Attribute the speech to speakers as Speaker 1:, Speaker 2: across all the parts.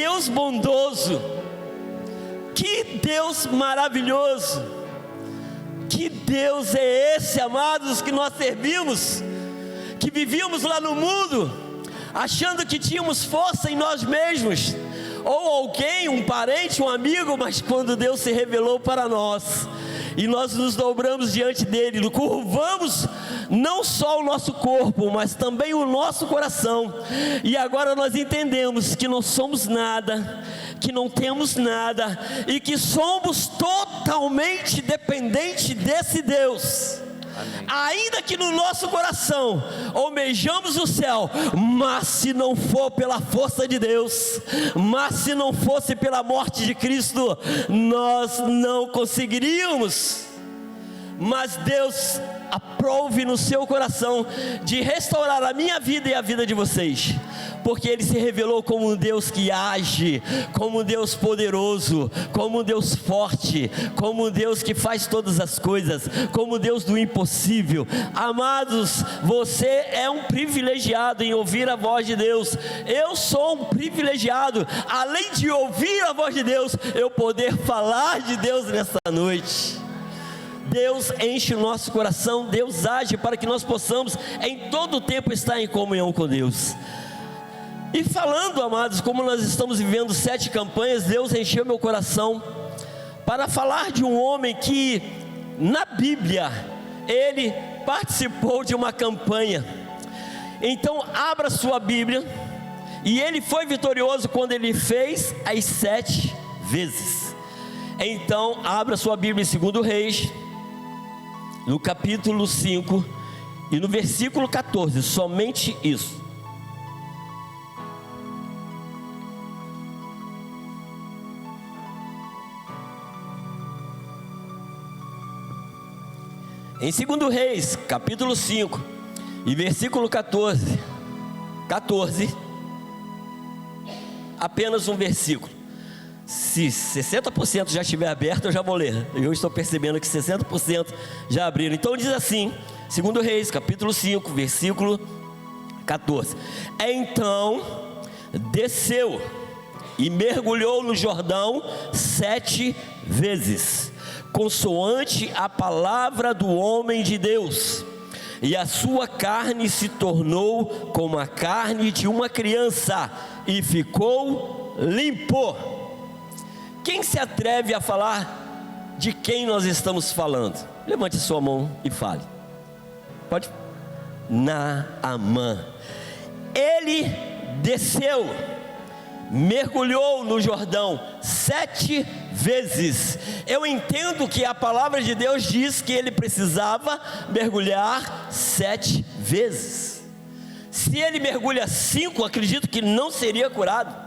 Speaker 1: Deus bondoso, que Deus maravilhoso, que Deus é esse, amados, que nós servimos, que vivíamos lá no mundo, achando que tínhamos força em nós mesmos, ou alguém, um parente, um amigo, mas quando Deus se revelou para nós, e nós nos dobramos diante dele, curvamos não só o nosso corpo, mas também o nosso coração, e agora nós entendemos que não somos nada, que não temos nada, e que somos totalmente dependentes desse Deus. Amém. Ainda que no nosso coração almejamos o céu, mas se não for pela força de Deus, mas se não fosse pela morte de Cristo, nós não conseguiríamos. Mas Deus aprove no seu coração de restaurar a minha vida e a vida de vocês, porque Ele se revelou como um Deus que age, como um Deus poderoso, como um Deus forte, como um Deus que faz todas as coisas, como um Deus do impossível. Amados, você é um privilegiado em ouvir a voz de Deus. Eu sou um privilegiado, além de ouvir a voz de Deus, eu poder falar de Deus nessa noite. Deus enche o nosso coração, Deus age para que nós possamos em todo o tempo estar em comunhão com Deus. E falando, amados, como nós estamos vivendo 7 campanhas, Deus encheu meu coração para falar de um homem que na Bíblia ele participou de uma campanha. Então abra sua Bíblia, e ele foi vitorioso quando ele fez as 7 vezes. Então abra sua Bíblia em 2 Reis, no capítulo 5 e no versículo 14, somente isso. Em 2 Reis, capítulo 5 e versículo 14, apenas um versículo. Se 60% já estiver aberto, eu já vou ler. Eu estou percebendo que 60% já abriram. Então diz assim, 2 Reis, capítulo 5, versículo 14. Então desceu e mergulhou no Jordão 7 vezes, consoante a palavra do homem de Deus, e a sua carne se tornou como a carne de uma criança, e ficou limpo. Quem se atreve a falar de quem nós estamos falando? Levante sua mão e fale. Pode? Naamã. Ele desceu, mergulhou no Jordão 7 vezes. Eu entendo que a palavra de Deus diz que ele precisava mergulhar 7 vezes. Se ele mergulha 5, acredito que não seria curado.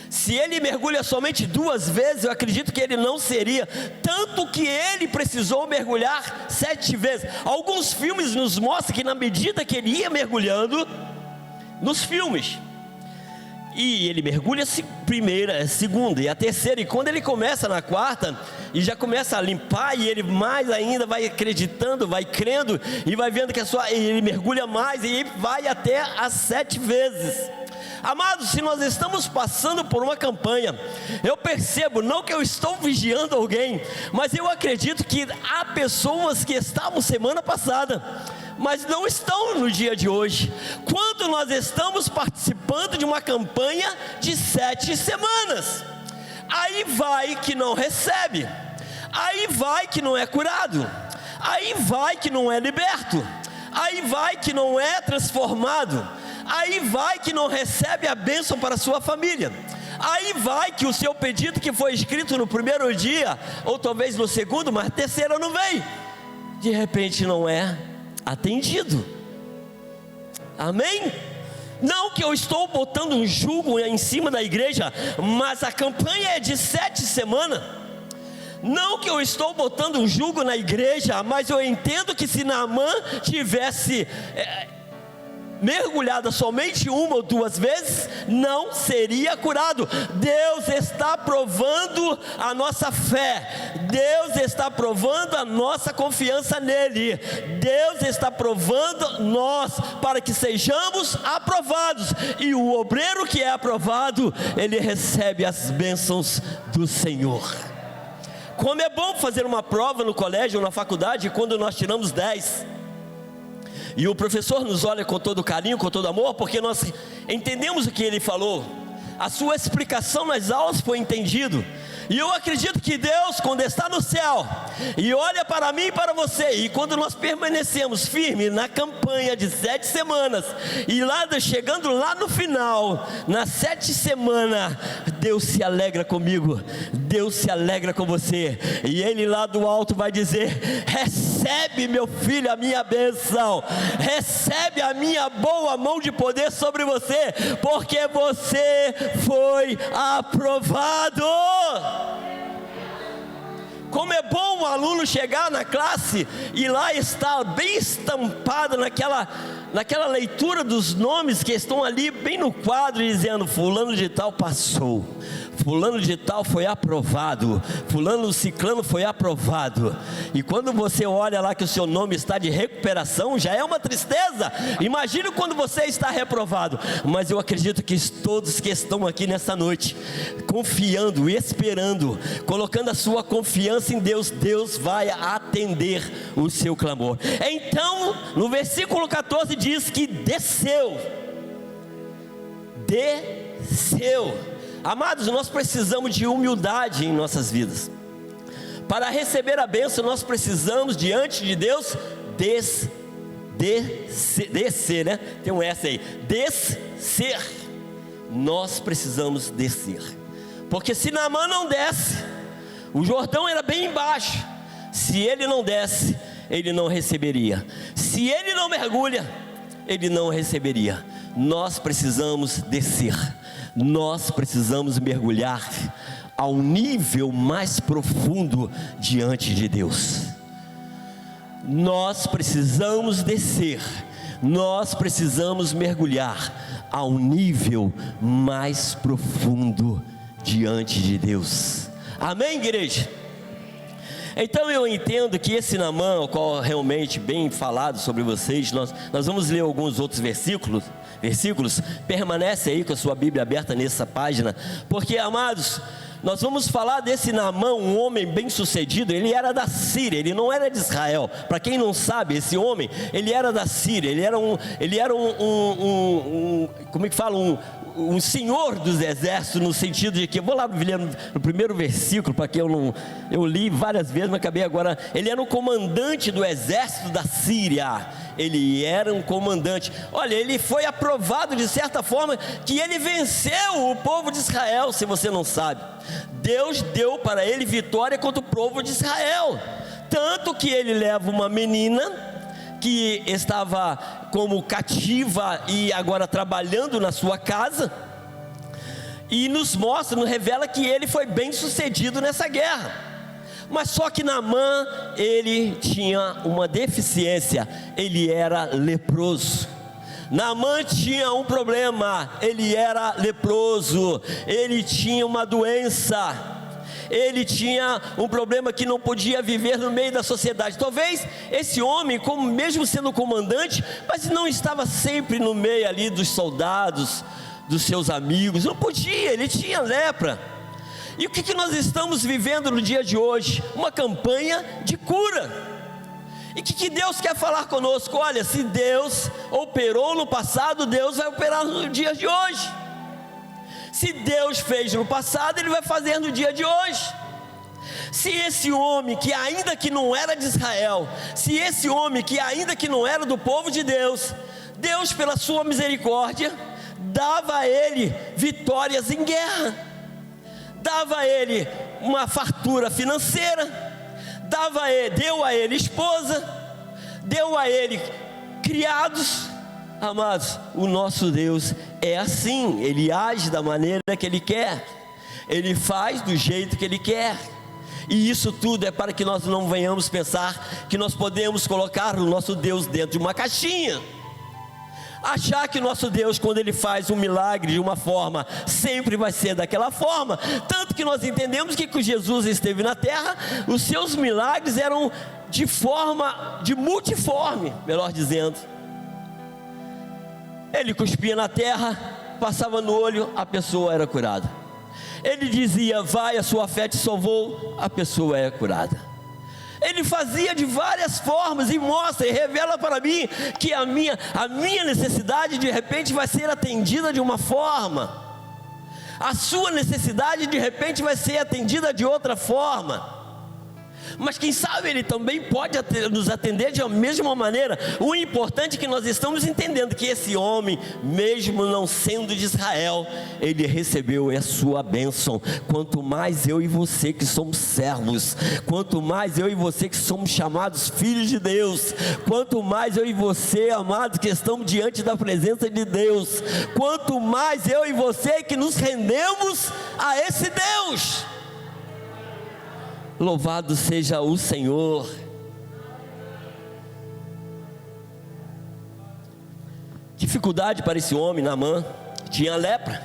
Speaker 1: Se ele mergulha somente 2 vezes, eu acredito que ele não seria. Tanto que ele precisou mergulhar 7 vezes. Alguns filmes nos mostram que na medida que ele ia mergulhando, nos filmes, e ele mergulha a primeira, a segunda e a terceira, e quando ele começa na 4ª, e já começa a limpar, e ele mais ainda vai acreditando, vai crendo, e vai vendo que ele mergulha mais, e vai até as 7 vezes. Amados, se nós estamos passando por uma campanha, eu percebo, não que eu estou vigiando alguém, mas eu acredito que há pessoas que estavam semana passada, mas não estão no dia de hoje. Quando nós estamos participando de uma campanha de 7 semanas, aí vai que não recebe, aí vai que não é curado, aí vai que não é liberto, aí vai que não é transformado, aí vai que não recebe a bênção para a sua família, aí vai que o seu pedido que foi escrito no primeiro dia, ou talvez no segundo, mas terceiro não veio, de repente não é atendido. Amém? Não que eu estou botando um jugo em cima da igreja, mas a campanha é de 7 semanas. Não que eu estou botando um jugo na igreja, mas eu entendo que se Naamã tivesse mergulhada somente uma ou duas vezes, não seria curado. Deus está provando a nossa fé, Deus está provando a nossa confiança nele, Deus está provando nós para que sejamos aprovados, e o obreiro que é aprovado, ele recebe as bênçãos do Senhor. Como é bom fazer uma prova no colégio ou na faculdade, quando nós tiramos 10, e o professor nos olha com todo carinho, com todo amor, porque nós entendemos o que ele falou, a sua explicação nas aulas foi entendido. E eu acredito que Deus, quando está no céu e olha para mim e para você, e quando nós permanecemos firmes na campanha de 7 semanas, e lá chegando lá no final, na 7ª semana, Deus se alegra comigo, Deus se alegra com você, e Ele lá do alto vai dizer: recebe, meu filho, a minha bênção, recebe a minha boa mão de poder sobre você, porque você foi aprovado. Como é bom o aluno chegar na classe e lá está bem estampado naquela leitura dos nomes que estão ali bem no quadro, dizendo: fulano de tal passou, fulano de tal foi aprovado, fulano ciclano foi aprovado. E quando você olha lá que o seu nome está de recuperação, já é uma tristeza. Imagine quando você está reprovado. Mas eu acredito que todos que estão aqui nessa noite, confiando, esperando, colocando a sua confiança em Deus, Deus vai atender o seu clamor. Então, no versículo 14 diz que desceu. Amados, nós precisamos de humildade em nossas vidas. Para receber a bênção, nós precisamos diante de Deus descer, né? Tem um S aí, descer. Nós precisamos descer, porque se Naamã não desce, o Jordão era bem embaixo, se ele não desce, ele não receberia. Se ele não mergulha, ele não receberia. Nós precisamos descer, nós precisamos mergulhar ao nível mais profundo diante de Deus. Nós precisamos descer, nós precisamos mergulhar ao nível mais profundo diante de Deus. Amém, igreja? Então eu entendo que esse Naamã, o qual realmente bem falado sobre vocês, nós vamos ler alguns outros versículos, permanece aí com a sua Bíblia aberta nessa página, porque, amados, nós vamos falar desse Naamã, um homem bem sucedido. Ele era da Síria, ele não era de Israel. Para quem não sabe, esse homem, ele era da Síria, ele era como é que fala, um senhor dos exércitos, no sentido de que, vou lá ler no primeiro versículo, para que eu li várias vezes, mas acabei agora. Ele era um comandante do exército da Síria, ele era um comandante. Olha, ele foi aprovado de certa forma, que ele venceu o povo de Israel. Se você não sabe, Deus deu para ele vitória contra o povo de Israel, tanto que ele leva uma menina que estava como cativa e agora trabalhando na sua casa, e nos revela que ele foi bem sucedido nessa guerra. Mas só que Naamã, ele tinha uma deficiência, ele era leproso. Naamã tinha um problema, ele era leproso, ele tinha uma doença, ele tinha um problema que não podia viver no meio da sociedade. Talvez esse homem, como mesmo sendo comandante, mas não estava sempre no meio ali dos soldados, dos seus amigos, não podia, ele tinha lepra. E o que nós estamos vivendo no dia de hoje? Uma campanha de cura. E o que Deus quer falar conosco? Olha, se Deus operou no passado, Deus vai operar no dia de hoje. Se Deus fez no passado, Ele vai fazer no dia de hoje. Se esse homem que ainda que não era de Israel, se esse homem que ainda que não era do povo de Deus, Deus pela sua misericórdia dava a ele vitórias em guerra, dava a ele uma fartura financeira, deu a ele esposa, deu a ele criados. Amados, o nosso Deus é assim, Ele age da maneira que Ele quer, Ele faz do jeito que Ele quer, e isso tudo é para que nós não venhamos pensar que nós podemos colocar o nosso Deus dentro de uma caixinha. Achar que o nosso Deus, quando Ele faz um milagre de uma forma, sempre vai ser daquela forma. Tanto que nós entendemos que quando Jesus esteve na terra, os seus milagres eram de forma, de multiforme, melhor dizendo. Ele cuspia na terra, passava no olho, a pessoa era curada. Ele dizia: vai, a sua fé te salvou, a pessoa é curada. Ele fazia de várias formas e mostra e revela para mim que a minha necessidade de repente vai ser atendida de uma forma, a sua necessidade de repente vai ser atendida de outra forma. Mas quem sabe Ele também pode nos atender de uma mesma maneira. O importante é que nós estamos entendendo que esse homem, mesmo não sendo de Israel, ele recebeu a sua bênção. Quanto mais eu e você que somos servos, quanto mais eu e você que somos chamados filhos de Deus, quanto mais eu e você, amados, que estamos diante da presença de Deus, quanto mais eu e você que nos rendemos a esse Deus. Louvado seja o Senhor. Dificuldade para esse homem, Naamã, tinha lepra.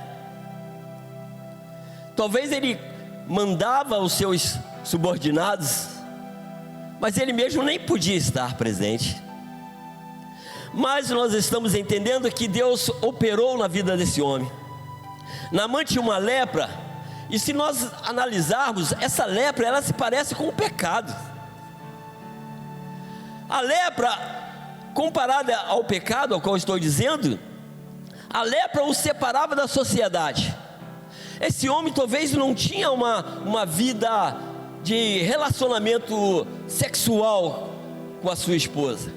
Speaker 1: Talvez ele mandava os seus subordinados, mas ele mesmo nem podia estar presente. Mas nós estamos entendendo que Deus operou na vida desse homem. Naamã tinha uma lepra. E se nós analisarmos, essa lepra, ela se parece com o pecado. A lepra, comparada ao pecado, ao qual estou dizendo, a lepra o separava da sociedade. Esse homem talvez não tinha uma vida de relacionamento sexual com a sua esposa.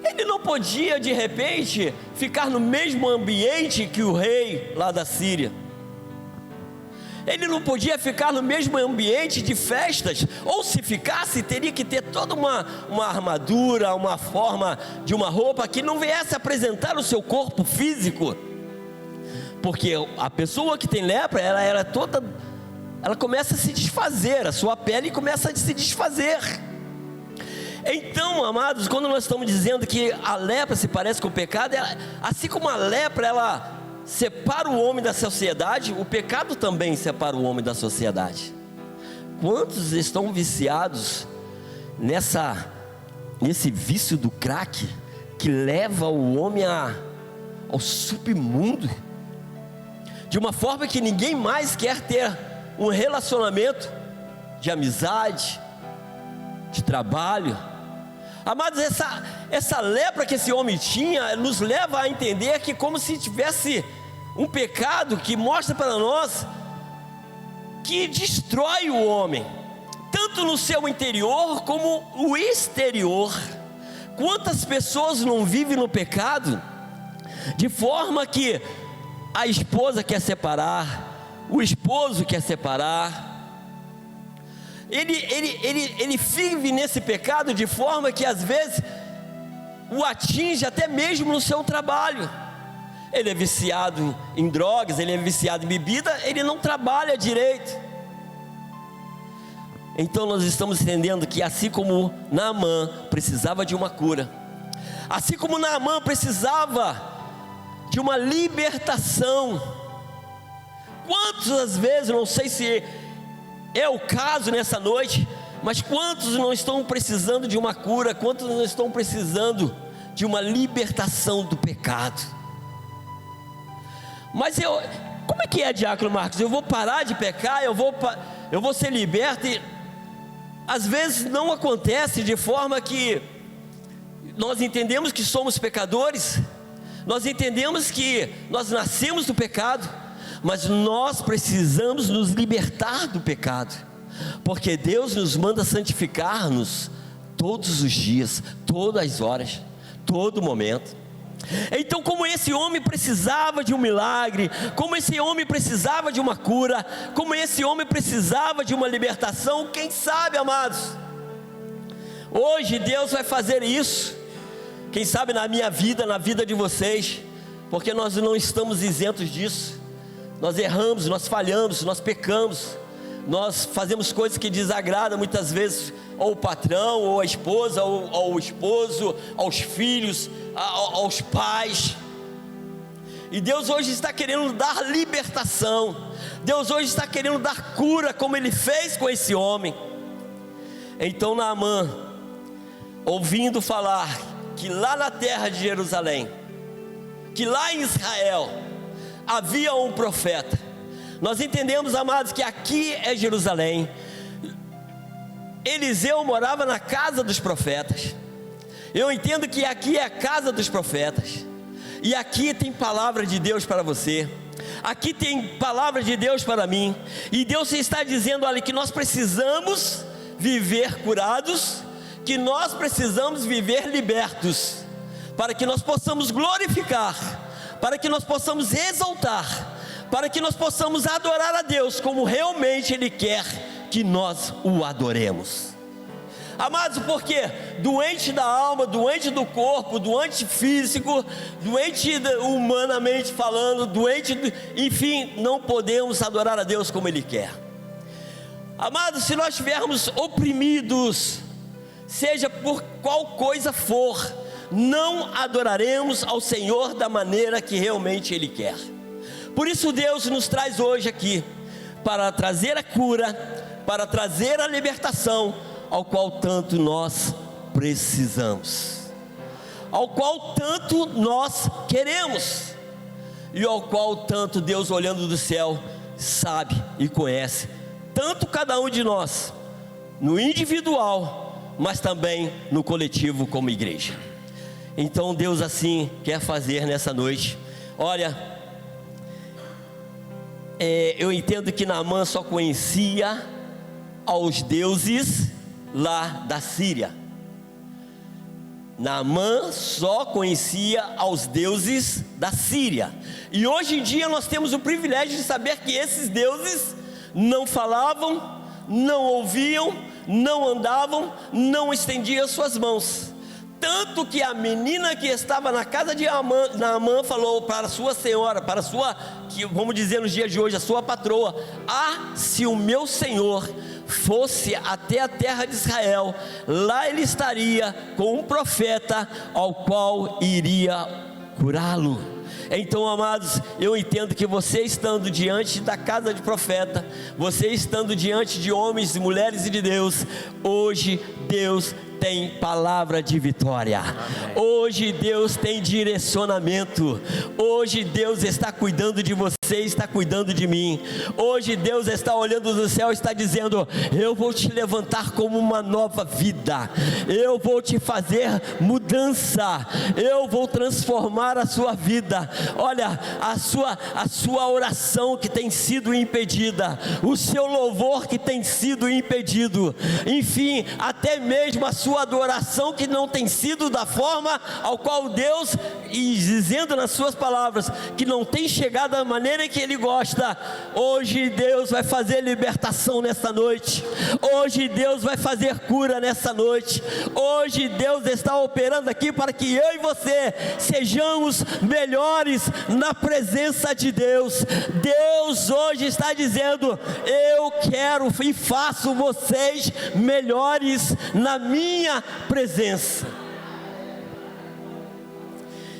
Speaker 1: Ele não podia de repente ficar no mesmo ambiente que o rei lá da Síria. Ele não podia ficar no mesmo ambiente de festas, ou se ficasse, teria que ter toda uma armadura, uma forma de uma roupa que não viesse apresentar o seu corpo físico, porque a pessoa que tem lepra, ela começa a se desfazer, a sua pele começa a se desfazer. Então, amados, quando nós estamos dizendo que a lepra se parece com o pecado, assim como a lepra, ela separa o homem da sociedade, o pecado também separa o homem da sociedade. Quantos estão viciados nesse vício do crack, que leva o homem ao submundo, de uma forma que ninguém mais quer ter um relacionamento de amizade, de trabalho. Amados, essa lepra que esse homem tinha, nos leva a entender que como se tivesse um pecado que mostra para nós que destrói o homem, tanto no seu interior como o exterior. Quantas pessoas não vivem no pecado, de forma que a esposa quer separar, o esposo quer separar, ele vive nesse pecado de forma que às vezes o atinge até mesmo no seu trabalho. Ele é viciado em drogas, ele é viciado em bebida, ele não trabalha direito. Então nós estamos entendendo que assim como Naamã precisava de uma cura, assim como Naamã precisava de uma libertação, quantas vezes, não sei se é o caso nessa noite, mas quantos não estão precisando de uma cura, quantos não estão precisando de uma libertação do pecado? Mas como é que é, diácono Marcos? Eu vou parar de pecar, eu vou ser liberto, e às vezes não acontece de forma que nós entendemos que somos pecadores, nós entendemos que nós nascemos do pecado, mas nós precisamos nos libertar do pecado, porque Deus nos manda santificar-nos todos os dias, todas as horas, todo momento. Então, como esse homem precisava de um milagre, como esse homem precisava de uma cura, como esse homem precisava de uma libertação, quem sabe, amados, hoje Deus vai fazer isso, quem sabe na minha vida, na vida de vocês, porque nós não estamos isentos disso. Nós erramos, nós falhamos, nós pecamos, nós fazemos coisas que desagradam muitas vezes ou o patrão, ou a esposa, ou ao esposo, aos filhos, aos pais. E Deus hoje está querendo dar libertação. Deus hoje está querendo dar cura, como Ele fez com esse homem. Então Naamã, ouvindo falar que lá na terra de Jerusalém, que lá em Israel havia um profeta. Nós entendemos, amados, que aqui é Jerusalém. Eliseu morava na casa dos profetas. Eu entendo que aqui é a casa dos profetas. E aqui tem palavra de Deus para você. Aqui tem palavra de Deus para mim. E Deus está dizendo, olha, que nós precisamos viver curados, que nós precisamos viver libertos, para que nós possamos glorificar, para que nós possamos exaltar, para que nós possamos adorar a Deus como realmente Ele quer que nós o adoremos. Amados, porque doente da alma, doente do corpo, doente físico, doente humanamente falando, enfim, não podemos adorar a Deus como Ele quer. Amados, se nós estivermos oprimidos, seja por qual coisa for, não adoraremos ao Senhor da maneira que realmente Ele quer. Por isso Deus nos traz hoje aqui, para trazer a cura, para trazer a libertação, ao qual tanto nós precisamos, ao qual tanto nós queremos, e ao qual tanto Deus, olhando do céu, sabe e conhece, tanto cada um de nós, no individual, mas também no coletivo como igreja. Então Deus assim quer fazer nessa noite. Olha, eu entendo que Naamã só conhecia aos deuses lá da Síria. Naamã só conhecia aos deuses da Síria. E hoje em dia nós temos o privilégio de saber que esses deuses não falavam, não ouviam, não andavam, não estendiam suas mãos. Tanto que a menina que estava na casa de Naamã falou para a sua senhora, para a sua, que vamos dizer nos dias de hoje, a sua patroa: ah, se o meu senhor fosse até a terra de Israel, lá ele estaria com um profeta ao qual iria curá-lo. Então, amados, eu entendo que você estando diante da casa de profeta, você estando diante de homens e mulheres e de Deus, hoje Deus tem palavra de vitória. Hoje Deus tem direcionamento. Hoje Deus está cuidando de você, está cuidando de mim. Hoje Deus está olhando do céu e está dizendo: eu vou te levantar como uma nova vida, eu vou te fazer mudança, eu vou transformar a sua vida. Olha, a sua oração que tem sido impedida, o seu louvor que tem sido impedido, enfim, até mesmo a sua adoração que não tem sido da forma ao qual Deus, e dizendo nas suas palavras, que não tem chegado da maneira que Ele gosta. Hoje Deus vai fazer libertação nessa noite. Hoje Deus vai fazer cura nessa noite. Hoje Deus está operando aqui para que eu e você sejamos melhores na presença de Deus. Deus hoje está dizendo: eu quero e faço vocês melhores na minha presença.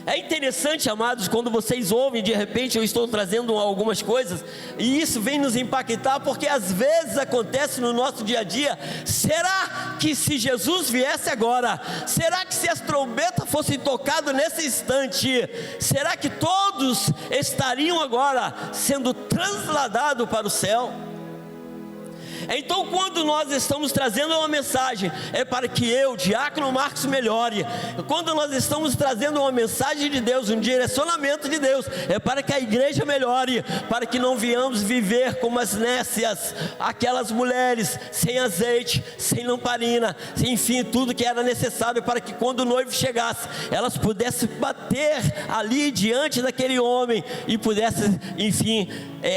Speaker 1: É interessante, amados, quando vocês ouvem, de repente eu estou trazendo algumas coisas, e isso vem nos impactar, porque às vezes acontece no nosso dia a dia. Será que se Jesus viesse agora, será que se as trombetas fossem tocadas nesse instante, será que todos estariam agora sendo transladados para o céu? Então, quando nós estamos trazendo uma mensagem, é para que eu, Diácono Marcos, melhore. Quando nós estamos trazendo uma mensagem de Deus, um direcionamento de Deus, é para que a igreja melhore, para que não venhamos viver como as nécias, aquelas mulheres sem azeite, sem lamparina, enfim, tudo que era necessário para que quando o noivo chegasse, elas pudessem bater ali diante daquele homem e pudessem, enfim,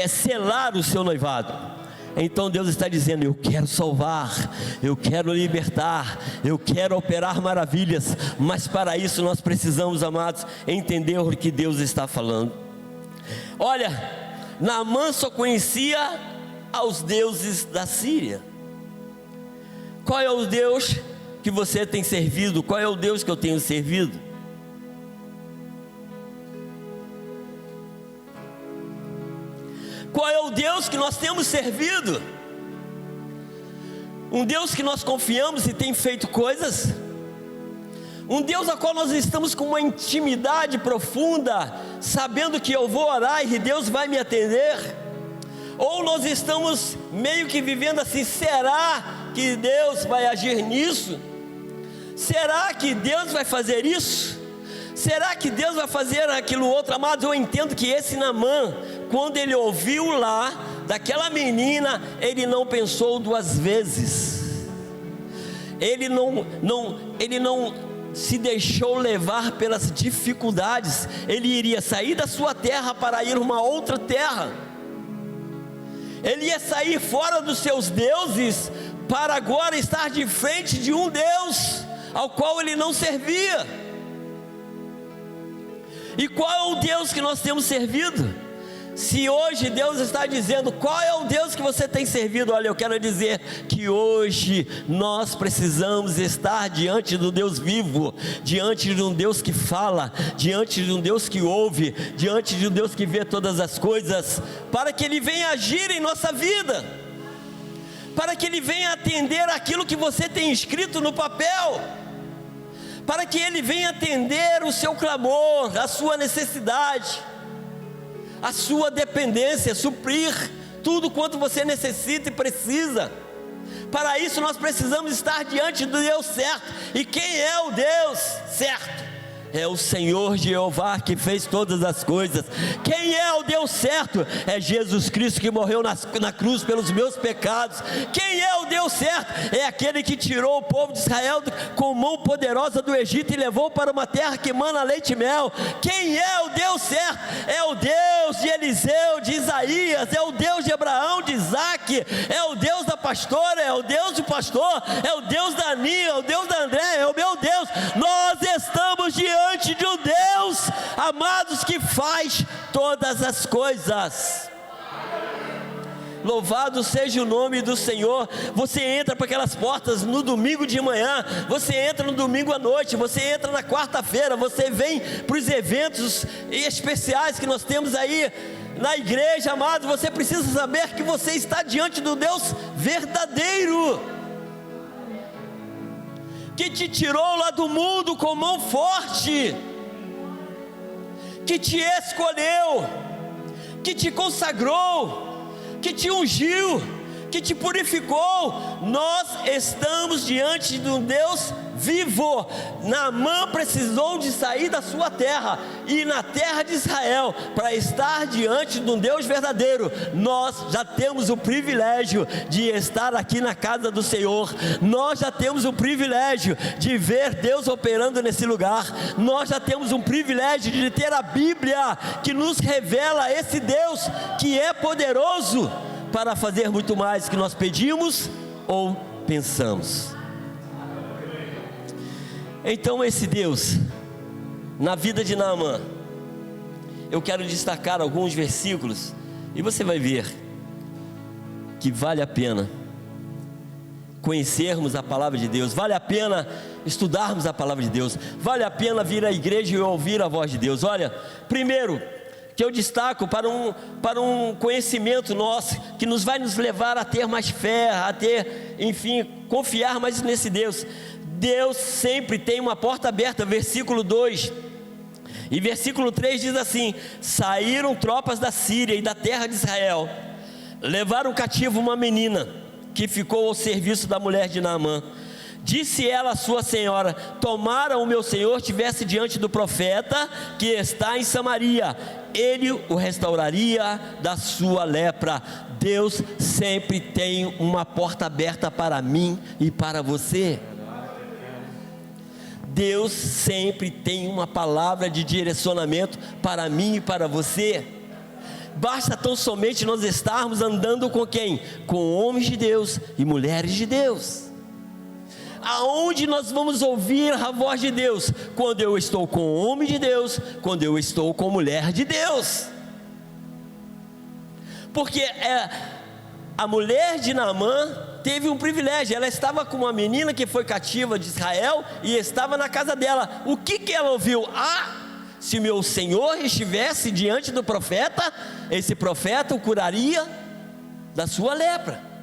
Speaker 1: selar o seu noivado. Então Deus está dizendo: eu quero salvar, eu quero libertar, eu quero operar maravilhas, mas para isso nós precisamos, amados, entender o que Deus está falando. Olha, Naamã só conhecia aos deuses da Síria. Qual é o Deus que você tem servido? Qual é o Deus que eu tenho servido? Deus que nós temos servido? Um Deus que nós confiamos e tem feito coisas? Um Deus a qual nós estamos com uma intimidade profunda, sabendo que eu vou orar e Deus vai me atender? Ou nós estamos meio que vivendo assim: será que Deus vai agir nisso? Será que Deus vai fazer isso? Será que Deus vai fazer aquilo outro? Amados, eu entendo que esse Naamã, quando ele ouviu lá daquela menina, ele não pensou duas vezes. Ele não se deixou levar pelas dificuldades. Ele iria sair da sua terra para ir a uma outra terra. Ele ia sair fora dos seus deuses para agora estar de frente de um Deus ao qual ele não servia. E qual é o Deus que nós temos servido? Se hoje Deus está dizendo qual é o Deus que você tem servido, olha, eu quero dizer que hoje nós precisamos estar diante do Deus vivo, diante de um Deus que fala, diante de um Deus que ouve, diante de um Deus que vê todas as coisas, para que Ele venha agir em nossa vida, para que Ele venha atender aquilo que você tem escrito no papel, para que Ele venha atender o seu clamor, a sua necessidade, a sua dependência, suprir tudo quanto você necessita e precisa. Para isso nós precisamos estar diante do Deus certo. E quem é o Deus certo? É o Senhor Jeová que fez todas as coisas. Quem é o Deus certo? É Jesus Cristo que morreu na cruz pelos meus pecados. Quem é o Deus certo? É aquele que tirou o povo de Israel com mão poderosa do Egito e levou para uma terra que mana leite e mel. Quem é o Deus certo? É o Deus de Eliseu, de Isaías, é o Deus de Abraão, de Isaac, é o Deus da pastora, é o Deus do pastor, é o Deus da Aninha, é o Deus da André, é o meu Deus. Nós estamos diante de um Deus, amados, que faz todas as coisas. Louvado seja o nome do Senhor. Você entra para aquelas portas no domingo de manhã, você entra no domingo à noite, você entra na quarta-feira, você vem para os eventos especiais que nós temos aí na igreja, amado. Você precisa saber que você está diante do Deus verdadeiro, que te tirou lá do mundo com mão forte, que te escolheu, que te consagrou, que te ungiu, que te purificou. Nós estamos diante de um Deus vivo. Naamã precisou de sair da sua terra e na terra de Israel para estar diante de um Deus verdadeiro. Nós já temos o privilégio de estar aqui na casa do Senhor. Nós já temos o privilégio de ver Deus operando nesse lugar. Nós já temos um privilégio de ter a Bíblia que nos revela esse Deus que é poderoso para fazer muito mais que nós pedimos ou pensamos. Então esse Deus, na vida de Naamã, eu quero destacar alguns versículos, e você vai ver que vale a pena conhecermos a palavra de Deus, vale a pena estudarmos a palavra de Deus, vale a pena vir à igreja e ouvir a voz de Deus. Olha, primeiro que eu destaco para um conhecimento nosso, que nos vai nos levar a ter mais fé, a ter, enfim, confiar mais nesse Deus. Deus sempre tem uma porta aberta. Versículo 2 e versículo 3 diz assim: saíram tropas da Síria e da terra de Israel, levaram cativo uma menina que ficou ao serviço da mulher de Naamã. Disse ela à sua senhora: tomara o meu senhor tivesse diante do profeta que está em Samaria, ele o restauraria da sua lepra. Deus sempre tem uma porta aberta para mim e para você. Deus sempre tem uma palavra de direcionamento para mim e para você. Basta tão somente nós estarmos andando com quem? Com homens de Deus e mulheres de Deus. Aonde nós vamos ouvir a voz de Deus? Quando eu estou com homem de Deus, quando eu estou com mulher de Deus. Porque a mulher de Naamã teve um privilégio. Ela estava com uma menina que foi cativa de Israel e estava na casa dela. O que ela ouviu? Se meu senhor estivesse diante do profeta, esse profeta o curaria da sua lepra.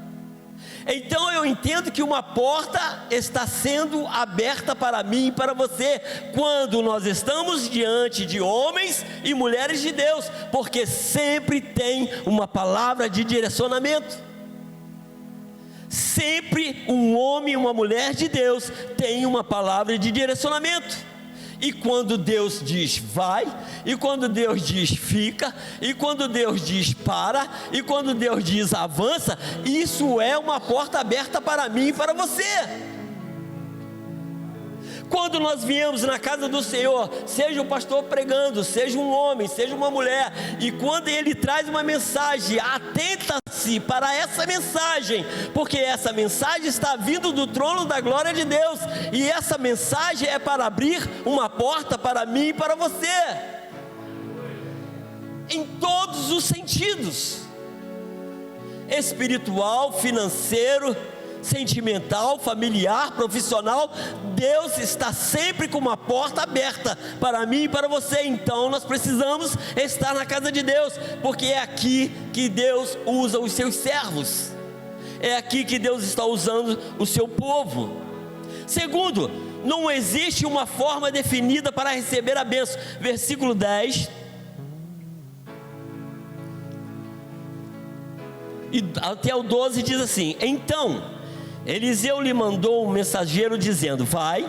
Speaker 1: Então eu entendo que uma porta está sendo aberta para mim e para você, quando nós estamos diante de homens e mulheres de Deus, porque sempre tem uma palavra de direcionamento. Sempre um homem e uma mulher de Deus tem uma palavra de direcionamento. E quando Deus diz vai, e quando Deus diz fica, e quando Deus diz para, e quando Deus diz avança, isso é uma porta aberta para mim e para você. Quando nós viemos na casa do Senhor, seja o pastor pregando, seja um homem, seja uma mulher, e quando ele traz uma mensagem, atenta-se para essa mensagem, porque essa mensagem está vindo do trono da glória de Deus, e essa mensagem é para abrir uma porta para mim e para você, em todos os sentidos: espiritual, financeiro, sentimental, familiar, profissional. Deus está sempre com uma porta aberta para mim e para você. Então nós precisamos estar na casa de Deus, porque é aqui que Deus usa os seus servos, é aqui que Deus está usando o seu povo. Segundo, não existe uma forma definida para receber a bênção. Versículo 10 e até o 12 diz assim: então Eliseu lhe mandou um mensageiro dizendo: vai,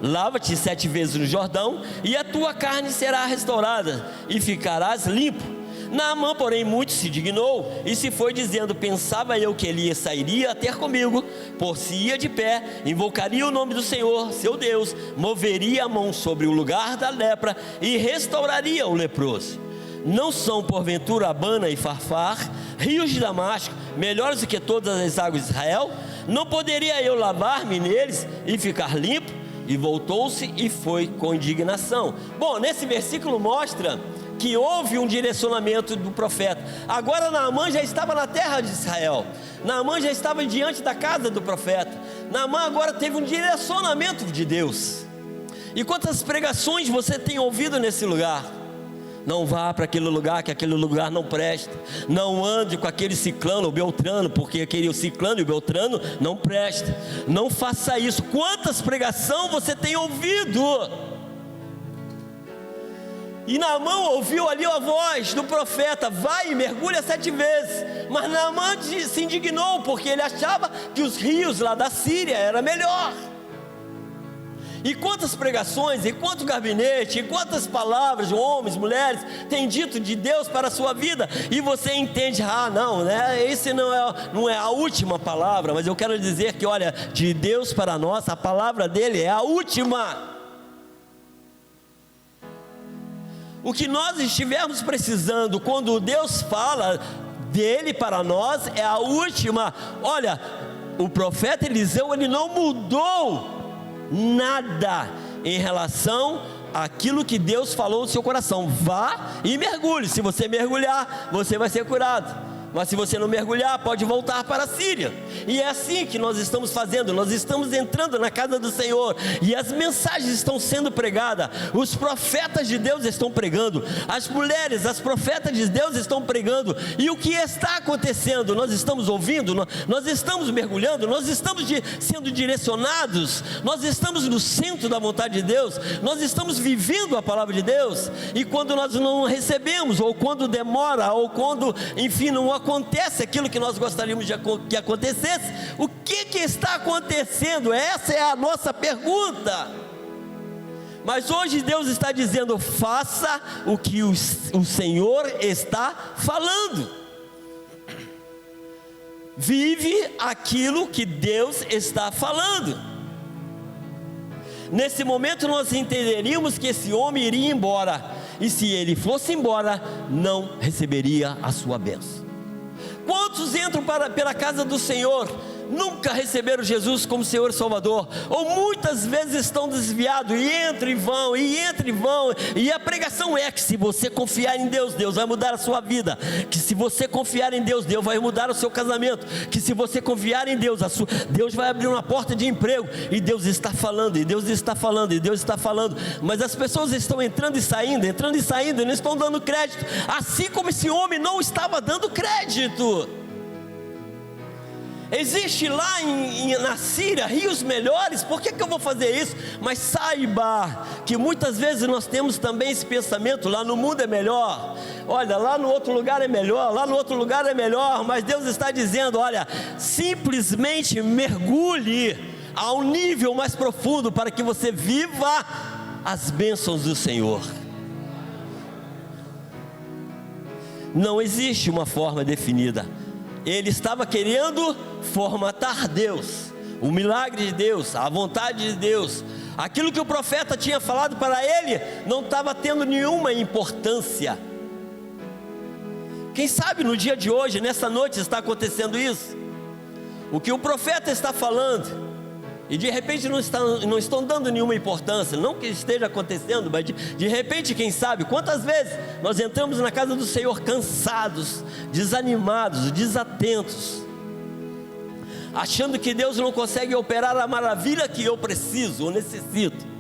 Speaker 1: lava-te 7 vezes no Jordão, e a tua carne será restaurada, e ficarás limpo. Naamã, porém, muito se dignou, e se foi dizendo: pensava eu que ele sairia a ter comigo, por-se-ia de pé, invocaria o nome do Senhor, seu Deus, moveria a mão sobre o lugar da lepra, e restauraria o leproso. Não são porventura Abana e Farfar, rios de Damasco, melhores do que todas as águas de Israel? Não poderia eu lavar-me neles e ficar limpo? E voltou-se e foi com indignação. Bom, nesse versículo mostra que houve um direcionamento do profeta. Agora Naamã já estava na terra de Israel, Naamã já estava diante da casa do profeta. Naamã agora teve um direcionamento de Deus. E quantas pregações você tem ouvido nesse lugar? Não vá para aquele lugar, que aquele lugar não presta. Não ande com aquele ciclano ou beltrano, porque aquele ciclano e beltrano não presta. Não faça isso. Quantas pregações você tem ouvido? E Naamã ouviu ali a voz do profeta: vai e mergulha 7 vezes. Mas Naamã se indignou, porque ele achava que os rios lá da Síria era melhor. E quantas pregações, e quanto gabinete, e quantas palavras de homens, mulheres têm dito de Deus para a sua vida, e você entende: ah não, né? Esse não é a última palavra. Mas eu quero dizer que, olha, de Deus para nós, a palavra dele é a última. O que nós estivermos precisando, quando Deus fala dele para nós, é a última. Olha, o profeta Eliseu, ele não mudou nada em relação àquilo que Deus falou no seu coração. Vá e mergulhe. Se você mergulhar, você vai ser curado. Mas se você não mergulhar, pode voltar para a Síria. E é assim que nós estamos fazendo. Nós estamos entrando na casa do Senhor, e as mensagens estão sendo pregadas. Os profetas de Deus estão pregando. As mulheres, as profetas de Deus estão pregando. E o que está acontecendo? Nós estamos ouvindo, nós estamos mergulhando, nós estamos sendo direcionados, nós estamos no centro da vontade de Deus, nós estamos vivendo a palavra de Deus. E quando nós não recebemos, ou quando demora, ou quando, enfim, não acontece aquilo que nós gostaríamos que acontecesse, o que está acontecendo? Essa é a nossa pergunta. Mas hoje Deus está dizendo: faça o que o Senhor está falando. Vive aquilo que Deus está falando. Nesse momento nós entenderíamos que esse homem iria embora, e se ele fosse embora, não receberia a sua bênção. Quantos entram pela casa do Senhor, nunca receberam Jesus como Senhor e Salvador, ou muitas vezes estão desviados, e entram e vão, e entram e vão. E a pregação é que se você confiar em Deus, Deus vai mudar a sua vida. Que se você confiar em Deus, Deus vai mudar o seu casamento. Que se você confiar em Deus, Deus vai abrir uma porta de emprego. E Deus está falando, e Deus está falando, e Deus está falando. Mas as pessoas estão entrando e saindo, e não estão dando crédito, assim como esse homem não estava dando crédito. Existe lá na Síria rios melhores, por que eu vou fazer isso? Mas saiba que muitas vezes nós temos também esse pensamento: lá no mundo é melhor, olha, lá no outro lugar é melhor, lá no outro lugar é melhor. Mas Deus está dizendo: olha, simplesmente mergulhe a um nível mais profundo para que você viva as bênçãos do Senhor. Não existe uma forma definida. Ele estava querendo formatar Deus, o milagre de Deus, a vontade de Deus. Aquilo que o profeta tinha falado para ele não estava tendo nenhuma importância. Quem sabe no dia de hoje, nessa noite, está acontecendo isso? O que o profeta está falando, e de repente não estão dando nenhuma importância, não que esteja acontecendo, mas de repente, quem sabe, quantas vezes nós entramos na casa do Senhor cansados, desanimados, desatentos, achando que Deus não consegue operar a maravilha que eu preciso ou necessito.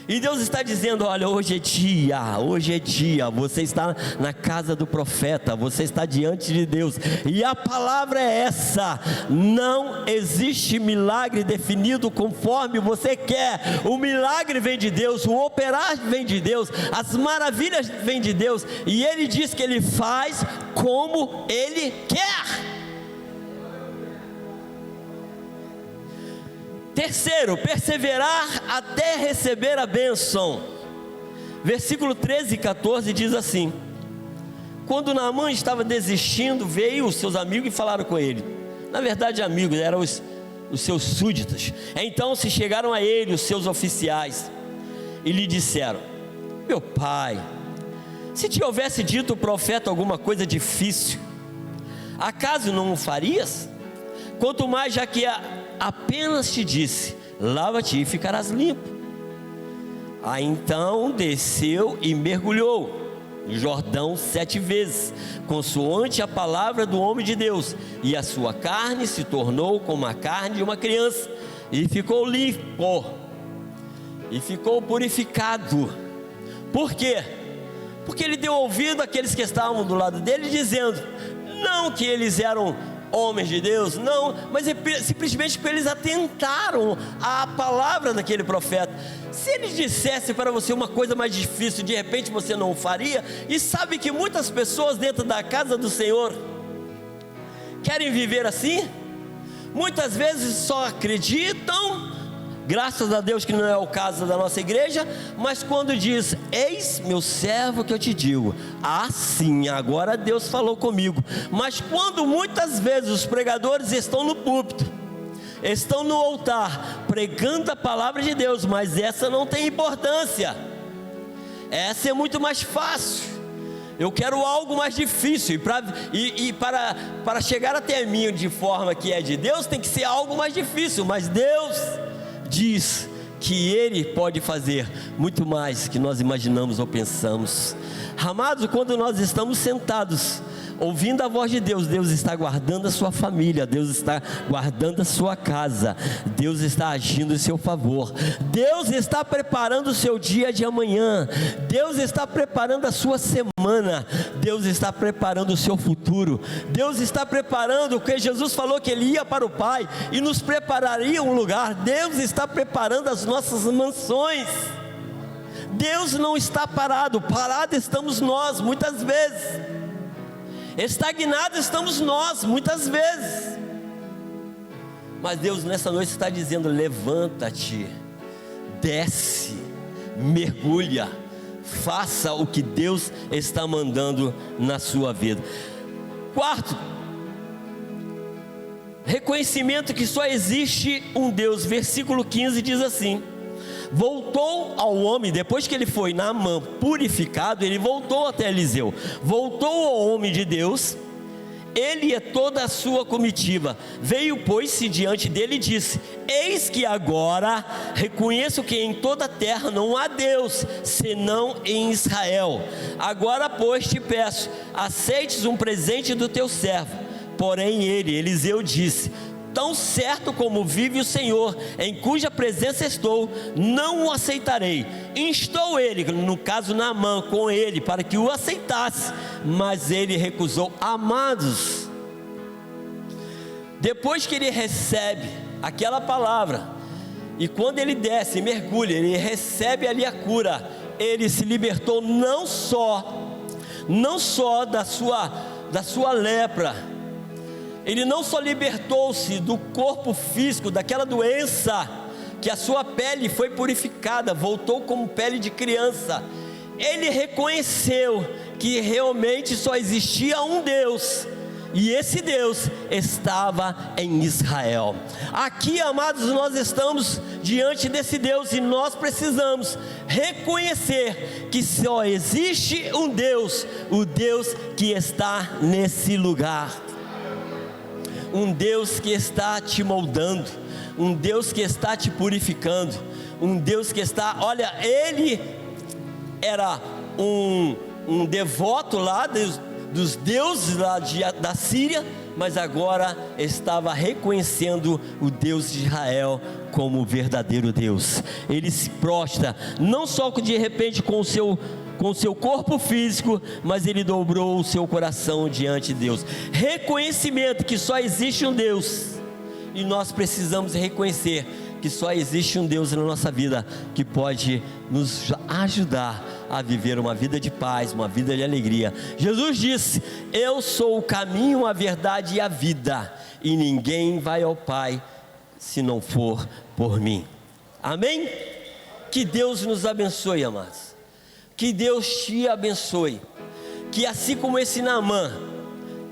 Speaker 1: E Deus está dizendo: olha, hoje é dia, você está na casa do profeta, você está diante de Deus, e a palavra é essa: não existe milagre definido conforme você quer. O milagre vem de Deus, o operar vem de Deus, as maravilhas vêm de Deus, e Ele diz que Ele faz como Ele quer. Terceiro, perseverar até receber a bênção. Versículo 13 e 14 diz assim: quando Naamã estava desistindo, veio os seus amigos e falaram com ele. Na verdade, amigos, eram os seus súditos. Então se chegaram a ele os seus oficiais e lhe disseram: meu pai, se te houvesse dito o profeta alguma coisa difícil, acaso não o farias? Quanto mais já que apenas te disse: lava-te e ficarás limpo. Aí então desceu e mergulhou no Jordão 7 vezes, consoante a palavra do homem de Deus, e a sua carne se tornou como a carne de uma criança, e ficou limpo, e ficou purificado. Por quê? Porque ele deu ouvido àqueles que estavam do lado dele, dizendo, não que eles eram homens de Deus, não, mas simplesmente porque eles atentaram à palavra daquele profeta. Se ele dissesse para você uma coisa mais difícil, de repente você não o faria. E sabe que muitas pessoas dentro da casa do Senhor querem viver assim, muitas vezes só acreditam, graças a Deus que não é o caso da nossa igreja, mas quando diz, eis meu servo que eu te digo, sim, agora Deus falou comigo. Mas quando muitas vezes os pregadores estão no púlpito, estão no altar, pregando a palavra de Deus, mas essa não tem importância, essa é muito mais fácil. Eu quero algo mais difícil, e para chegar até mim de forma que é de Deus, tem que ser algo mais difícil. Mas Deus diz que Ele pode fazer muito mais que nós imaginamos ou pensamos. Amados, quando nós estamos sentados ouvindo a voz de Deus, Deus está guardando a sua família, Deus está guardando a sua casa, Deus está agindo em seu favor, Deus está preparando o seu dia de amanhã, Deus está preparando a sua semana, Deus está preparando o seu futuro, Deus está preparando, porque Jesus falou que Ele ia para o Pai e nos prepararia um lugar. Deus está preparando as nossas mansões. Deus não está parado estamos nós muitas vezes. Estagnados estamos nós muitas vezes. Mas Deus nessa noite está dizendo, levanta-te, desce, mergulha, faça o que Deus está mandando na sua vida. Quarto, reconhecimento que só existe um Deus. Versículo 15 diz assim: voltou ao homem, depois que ele foi Naamã purificado, ele voltou até Eliseu, voltou ao homem de Deus, ele e toda a sua comitiva, veio pôs-se diante dele e disse, eis que agora reconheço que em toda a terra não há Deus, senão em Israel. Agora pois te peço, aceites um presente do teu servo. Porém Eliseu disse, tão certo como vive o Senhor, em cuja presença estou, não o aceitarei. Instou ele, no caso Naamã, com ele, para que o aceitasse, mas ele recusou. Amados, depois que ele recebe aquela palavra, e quando ele desce, mergulha, ele recebe ali a cura, ele se libertou não só da sua lepra, ele não só libertou-se do corpo físico, daquela doença, que a sua pele foi purificada, voltou como pele de criança. Ele reconheceu que realmente só existia um Deus, e esse Deus estava em Israel. Aqui, amados, nós estamos diante desse Deus, e nós precisamos reconhecer que só existe um Deus, o Deus que está nesse lugar, um Deus que está te moldando, um Deus que está te purificando, um Deus que está, olha, ele era um devoto lá dos deuses lá da Síria, mas agora estava reconhecendo o Deus de Israel como o verdadeiro Deus. Ele se prostra, não só de repente com o seu corpo físico, mas ele dobrou o seu coração diante de Deus. Reconhecimento que só existe um Deus, e nós precisamos reconhecer que só existe um Deus na nossa vida que pode nos ajudar a viver uma vida de paz, uma vida de alegria. Jesus disse: eu sou o caminho, a verdade e a vida, e ninguém vai ao Pai se não for por mim. Amém? Que Deus nos abençoe, amados. Que Deus te abençoe. Que assim como esse Naamã,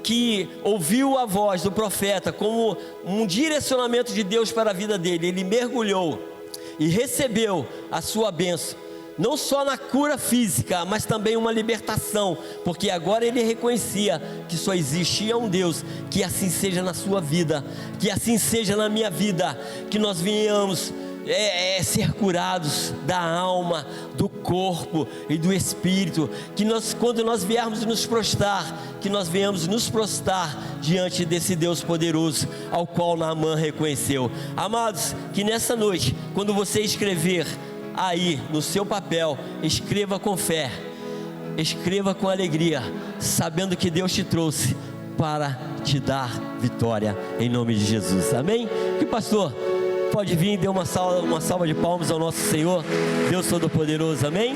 Speaker 1: que ouviu a voz do profeta como um direcionamento de Deus para a vida dele, ele mergulhou e recebeu a sua bênção, não só na cura física, mas também uma libertação, porque agora ele reconhecia que só existia um Deus. Que assim seja na sua vida, que assim seja na minha vida, que nós venhamos ser curados da alma, do corpo e do espírito, que quando nós viermos nos prostrar, que nós venhamos nos prostrar diante desse Deus poderoso, ao qual Naamã reconheceu. Amados, que nessa noite, quando você escrever aí no seu papel, escreva com fé, escreva com alegria, sabendo que Deus te trouxe para te dar vitória, em nome de Jesus. Amém? Que pastor pode vir e dar uma salva de palmas ao nosso Senhor, Deus Todo-Poderoso. Amém?